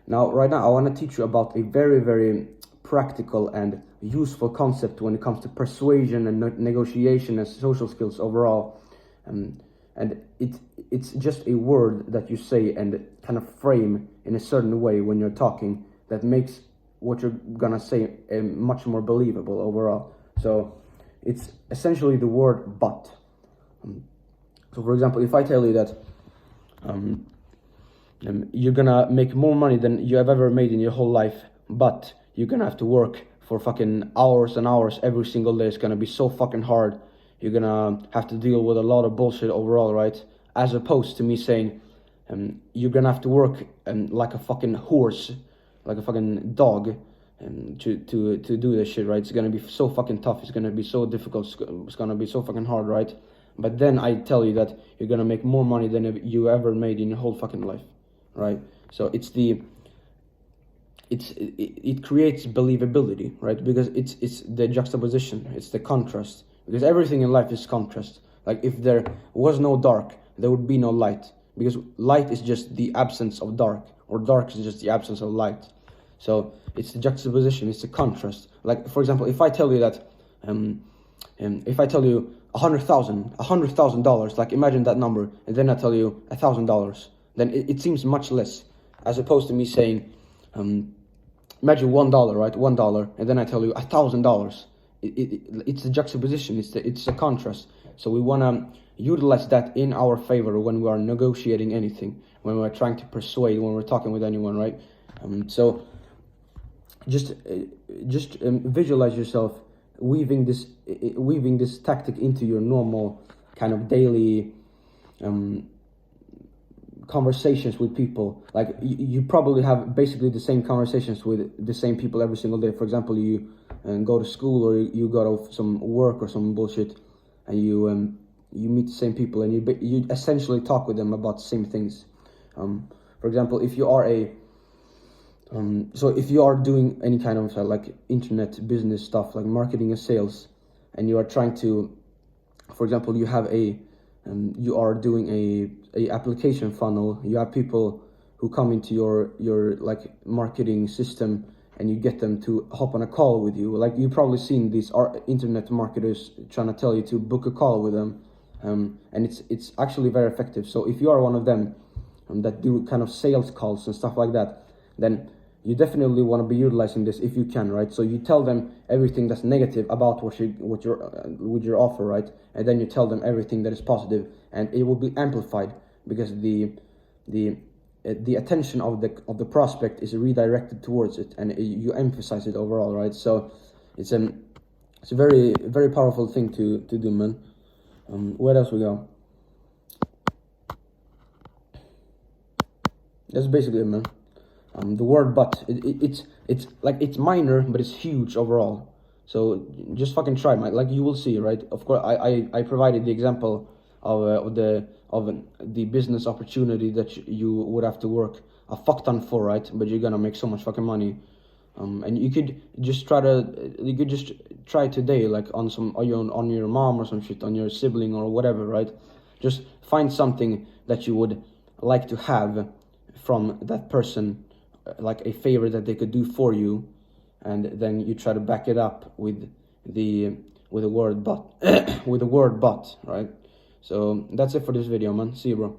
Now, right now, I want to teach you about a very, very practical and useful concept when it comes to persuasion and negotiation and social skills overall. And it's just a word that you say and kind of frame in a certain way when you're talking that makes what you're gonna say much more believable overall. So it's essentially the word "but." So, for example, if I tell you that you're gonna make more money than you have ever made in your whole life, but you're gonna have to work for fucking hours and hours every single day. It's gonna be so fucking hard. You're gonna have to deal with a lot of bullshit overall, right? As opposed to me saying, you're gonna have to work like a fucking horse, like a fucking dog, to do this shit, right? It's gonna be so fucking tough. It's gonna be so difficult. It's gonna be so fucking hard, right? But then I tell you that you're gonna make more money than you ever made in your whole fucking life, right? So it creates believability, right? Because it's the juxtaposition, it's the contrast. Because everything in life is contrast. Like if there was no dark, there would be no light. Because light is just the absence of dark, or dark is just the absence of light. So it's the juxtaposition, it's the contrast. Like, for example, if I tell you that, if I tell you $100,000, like imagine that number, and then I tell you $1,000, then it seems much less, as opposed to me saying, imagine $1, right? $1, and then I tell you $1,000. It's the juxtaposition, it's the contrast. So we want to utilize that in our favor when we are negotiating anything, when we're trying to persuade, when we're talking with anyone, right? So just visualize yourself weaving this tactic into your normal kind of daily conversations with people. Like you probably have basically the same conversations with the same people every single day. For example, you go to school, or you go to some work or some bullshit, and you meet the same people, and you essentially talk with them about the same things. For example, if you are if you are doing any kind of like internet business stuff, like marketing and sales, and you are trying to, for example, you have you are doing a application funnel. You have people who come into your like marketing system, and you get them to hop on a call with you. Like you've probably seen these internet marketers trying to tell you to book a call with them, and it's actually very effective. So if you are one of them that do kind of sales calls and stuff like that, then you definitely want to be utilizing this if you can, right? So you tell them everything that's negative about with your offer, right? And then you tell them everything that is positive, and it will be amplified because the attention of the prospect is redirected towards it, and you emphasize it overall, right? So it's a very, very powerful thing to do, man. Where else we go? That's basically it, man. The word "but" it's like it's minor, but it's huge overall. So just fucking try, man. Like you will see, right? Of course, I provided the example of the business opportunity that you would have to work a fuck ton for, right? But you're gonna make so much fucking money, and you could just try today, like on your mom or some shit, on your sibling or whatever, right? Just find something that you would like to have from that person, like a favor that they could do for you, and then you try to back it up with the word "but," with the word "but," right? So that's it for this video, man. See you, bro.